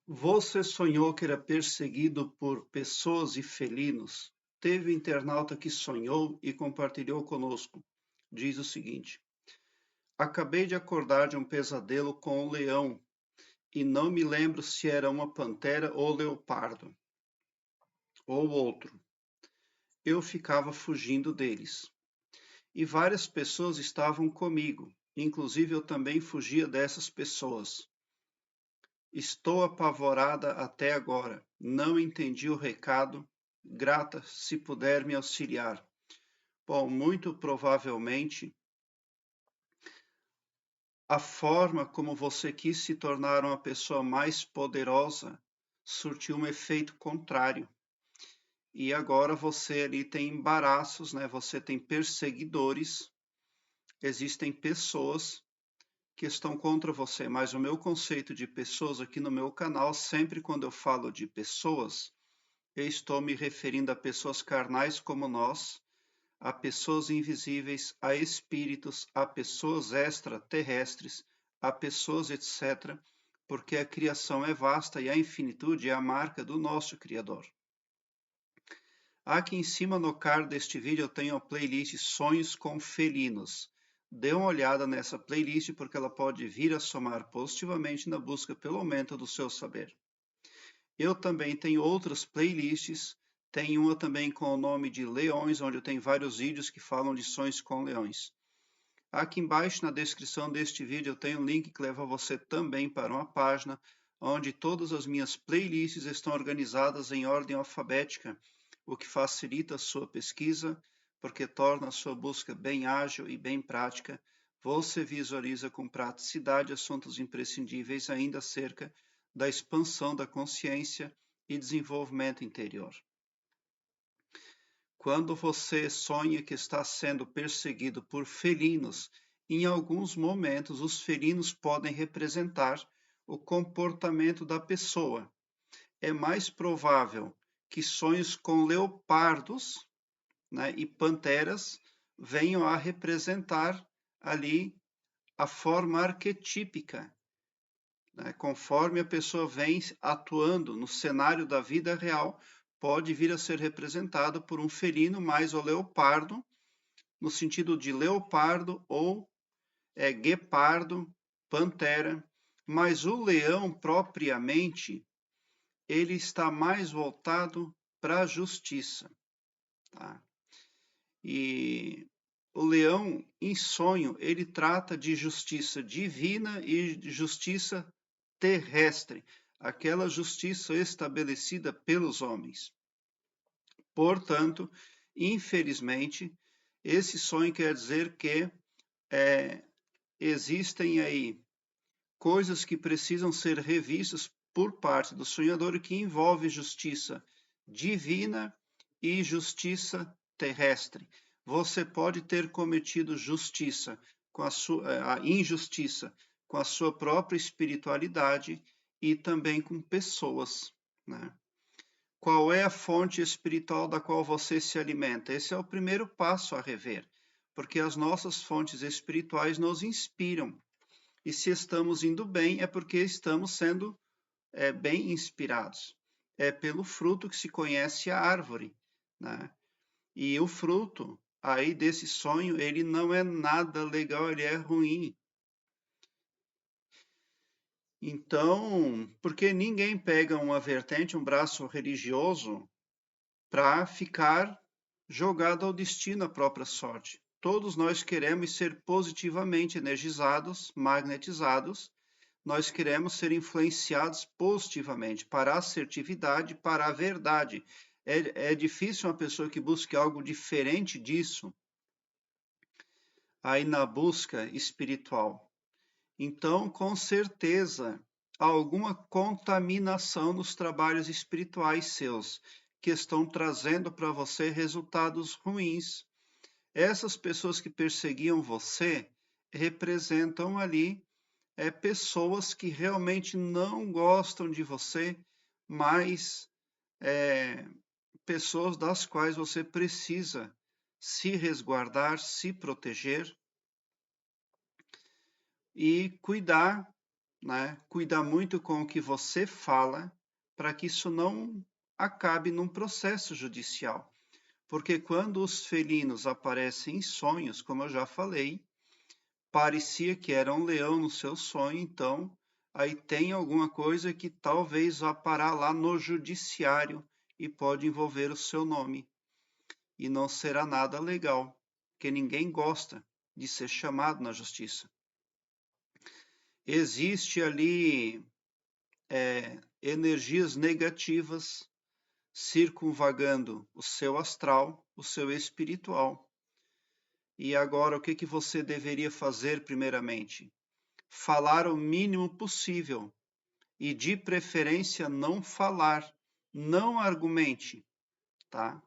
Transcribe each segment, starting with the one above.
Você sonhou que era perseguido por pessoas e felinos? Teve internauta que sonhou e compartilhou conosco. Diz o seguinte: acabei de acordar de um pesadelo com um leão e não me lembro se era uma pantera ou leopardo ou outro. Eu ficava fugindo deles. E várias pessoas estavam comigo, inclusive eu também fugia dessas pessoas. Estou apavorada até agora. Não entendi o recado. Grata se puder me auxiliar. Bom, muito provavelmente a forma como você quis se tornar uma pessoa mais poderosa surtiu um efeito contrário. E agora você ali tem embaraços, né? Você tem perseguidores, existem pessoas que estão contra você, mas o meu conceito de pessoas aqui no meu canal, sempre quando eu falo de pessoas, eu estou me referindo a pessoas carnais como nós, a pessoas invisíveis, a espíritos, a pessoas extraterrestres, a pessoas etc., porque a criação é vasta e a infinitude é a marca do nosso Criador. Aqui em cima no card deste vídeo eu tenho a playlist Sonhos com Felinos. Dê uma olhada nessa playlist porque ela pode vir a somar positivamente na busca pelo aumento do seu saber. Eu também tenho outras playlists, tem uma também com o nome de Leões, onde eu tenho vários vídeos que falam de sonhos com leões. Aqui embaixo na descrição deste vídeo eu tenho um link que leva você também para uma página onde todas as minhas playlists estão organizadas em ordem alfabética, o que facilita a sua pesquisa, porque torna a sua busca bem ágil e bem prática. Você visualiza com praticidade assuntos imprescindíveis ainda acerca da expansão da consciência e desenvolvimento interior. Quando você sonha que está sendo perseguido por felinos, em alguns momentos os felinos podem representar o comportamento da pessoa. É mais provável que sonhos com leopardos, né, e panteras venham a representar ali a forma arquetípica, né, conforme a pessoa vem atuando no cenário da vida real, pode vir a ser representado por um felino mais o leopardo, no sentido de leopardo ou guepardo, pantera, mas o leão propriamente, ele está mais voltado para a justiça. Tá? E o leão, em sonho, ele trata de justiça divina e justiça terrestre, aquela justiça estabelecida pelos homens. Portanto, infelizmente, esse sonho quer dizer que existem aí coisas que precisam ser revistas por parte do sonhador e que envolve justiça divina e justiça terrestre. Você pode ter cometido justiça com a injustiça com a sua própria espiritualidade e também com pessoas, né? Qual é a fonte espiritual da qual você se alimenta? Esse é o primeiro passo a rever, porque as nossas fontes espirituais nos inspiram. E se estamos indo bem, é porque estamos sendo bem inspirados. É pelo fruto que se conhece a árvore, né? E o fruto aí desse sonho, ele não é nada legal, ele é ruim. Então, porque ninguém pega uma vertente, um braço religioso, para ficar jogado ao destino, à própria sorte. Todos nós queremos ser positivamente energizados, magnetizados, nós queremos ser influenciados positivamente para a assertividade, para a verdade. É difícil uma pessoa que busque algo diferente disso aí na busca espiritual. Então, com certeza, há alguma contaminação nos trabalhos espirituais seus, que estão trazendo para você resultados ruins. Essas pessoas que perseguiam você representam ali pessoas que realmente não gostam de você, mas pessoas das quais você precisa se resguardar, se proteger e cuidar né, cuidar muito com o que você fala, para que isso não acabe num processo judicial. Porque quando os felinos aparecem em sonhos, como eu já falei, parecia que era um leão no seu sonho, então aí tem alguma coisa que talvez vá parar lá no judiciário e pode envolver o seu nome. E não será nada legal, porque ninguém gosta de ser chamado na justiça. Existe ali energias negativas circunvagando o seu astral, o seu espiritual. E agora, o que você deveria fazer primeiramente? Falar o mínimo possível e, de preferência, não falar, não argumente, tá?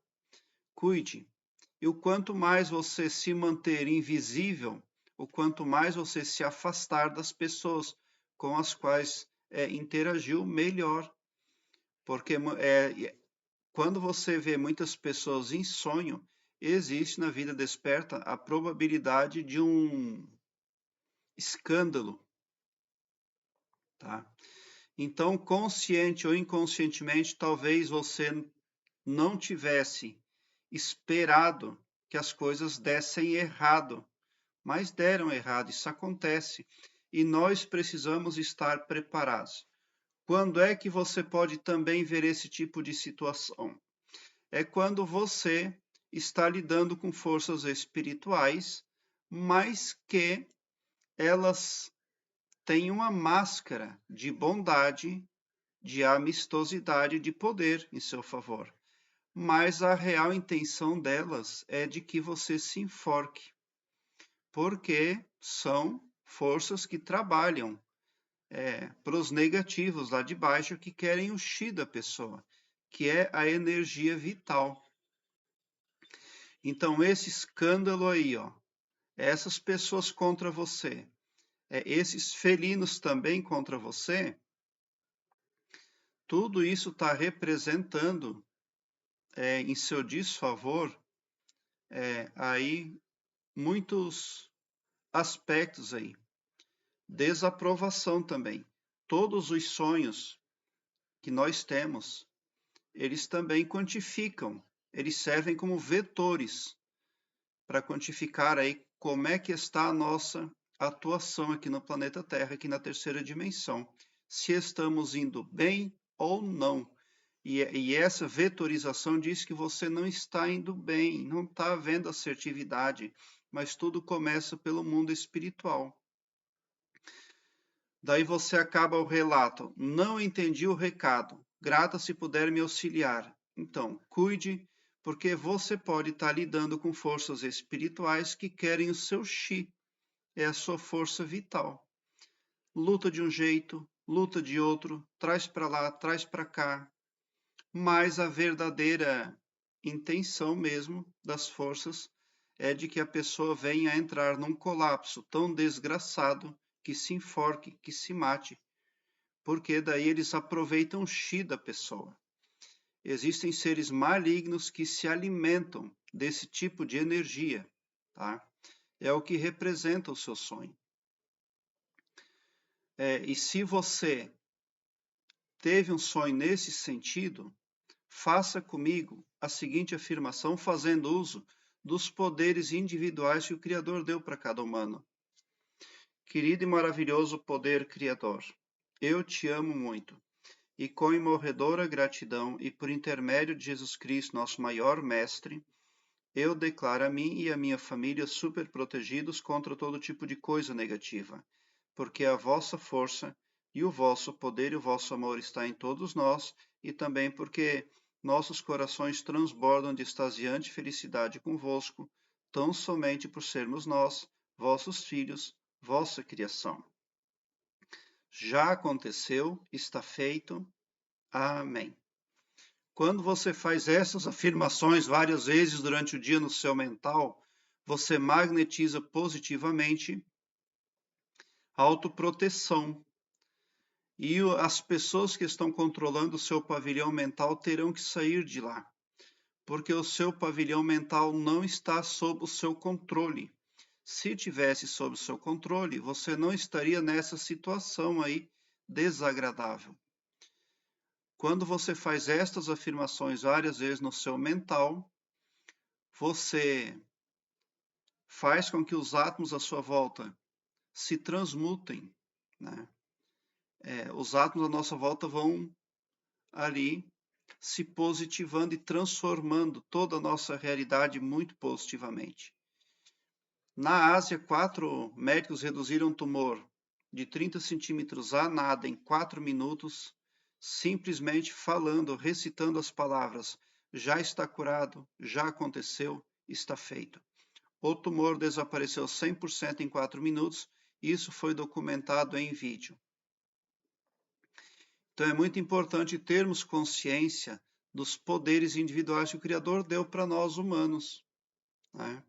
Cuide. E o quanto mais você se manter invisível, o quanto mais você se afastar das pessoas com as quais interagiu, melhor. Porque quando você vê muitas pessoas em sonho, existe na vida desperta a probabilidade de um escândalo, tá? Então, consciente ou inconscientemente, talvez você não tivesse esperado que as coisas dessem errado, mas deram errado, isso acontece. E nós precisamos estar preparados. Quando é que você pode também ver esse tipo de situação? É quando você está lidando com forças espirituais, mas que elas têm uma máscara de bondade, de amistosidade, de poder em seu favor. Mas a real intenção delas é de que você se enforque, porque são forças que trabalham para os negativos lá de baixo, que querem o chi da pessoa, que é a energia vital. Então, esse escândalo aí, ó, essas pessoas contra você, esses felinos também contra você, tudo isso está representando em seu desfavor aí muitos aspectos aí. Desaprovação também. Todos os sonhos que nós temos, eles também quantificam, eles servem como vetores para quantificar aí como é que está a nossa atuação aqui no planeta Terra, aqui na terceira dimensão, se estamos indo bem ou não. E essa vetorização diz que você não está indo bem, não está havendo assertividade, mas tudo começa pelo mundo espiritual. Daí você acaba o relato. Não entendi o recado. Grata se puder me auxiliar. Então, cuide, porque você pode estar lidando com forças espirituais que querem o seu chi. É a sua força vital. Luta de um jeito, luta de outro, traz para lá, traz para cá. Mas a verdadeira intenção mesmo das forças é de que a pessoa venha a entrar num colapso tão desgraçado que se enforque, que se mate, porque daí eles aproveitam o chi da pessoa. Existem seres malignos que se alimentam desse tipo de energia, tá? É o que representa o seu sonho. E se você teve um sonho nesse sentido, faça comigo a seguinte afirmação, fazendo uso dos poderes individuais que o Criador deu para cada humano. Querido e maravilhoso poder criador, eu te amo muito, e com imorredora gratidão e por intermédio de Jesus Cristo, nosso maior mestre, eu declaro a mim e a minha família super protegidos contra todo tipo de coisa negativa, porque a vossa força e o vosso poder e o vosso amor está em todos nós, e também porque nossos corações transbordam de extasiante felicidade convosco, tão somente por sermos nós, vossos filhos, vossa criação. Já aconteceu, está feito. Amém. Quando você faz essas afirmações várias vezes durante o dia no seu mental, você magnetiza positivamente a autoproteção. E as pessoas que estão controlando o seu pavilhão mental terão que sair de lá, porque o seu pavilhão mental não está sob o seu controle. Se tivesse sob seu controle, você não estaria nessa situação aí desagradável. Quando você faz estas afirmações várias vezes no seu mental, você faz com que os átomos à sua volta se transmutem, né? Os átomos à nossa volta vão ali se positivando e transformando toda a nossa realidade muito positivamente. Na Ásia, 4 médicos reduziram um tumor de 30 centímetros a nada em 4 minutos, simplesmente falando, recitando as palavras: já está curado, já aconteceu, está feito. O tumor desapareceu 100% em 4 minutos, e isso foi documentado em vídeo. Então é muito importante termos consciência dos poderes individuais que o Criador deu para nós humanos, né?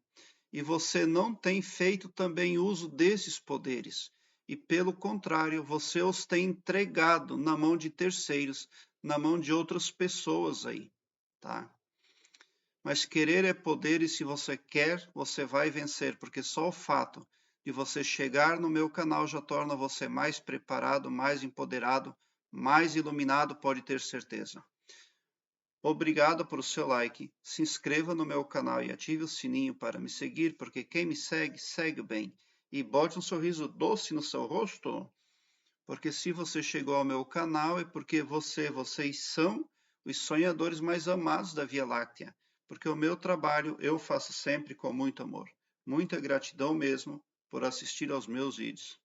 E você não tem feito também uso desses poderes. E pelo contrário, você os tem entregado na mão de terceiros, na mão de outras pessoas aí, tá? Mas querer é poder, e se você quer, você vai vencer, porque só o fato de você chegar no meu canal já torna você mais preparado, mais empoderado, mais iluminado, pode ter certeza. Obrigado por o seu like, se inscreva no meu canal e ative o sininho para me seguir, porque quem me segue, segue bem. E bote um sorriso doce no seu rosto, porque se você chegou ao meu canal é porque vocês são os sonhadores mais amados da Via Láctea, porque o meu trabalho eu faço sempre com muito amor. Muita gratidão mesmo por assistir aos meus vídeos.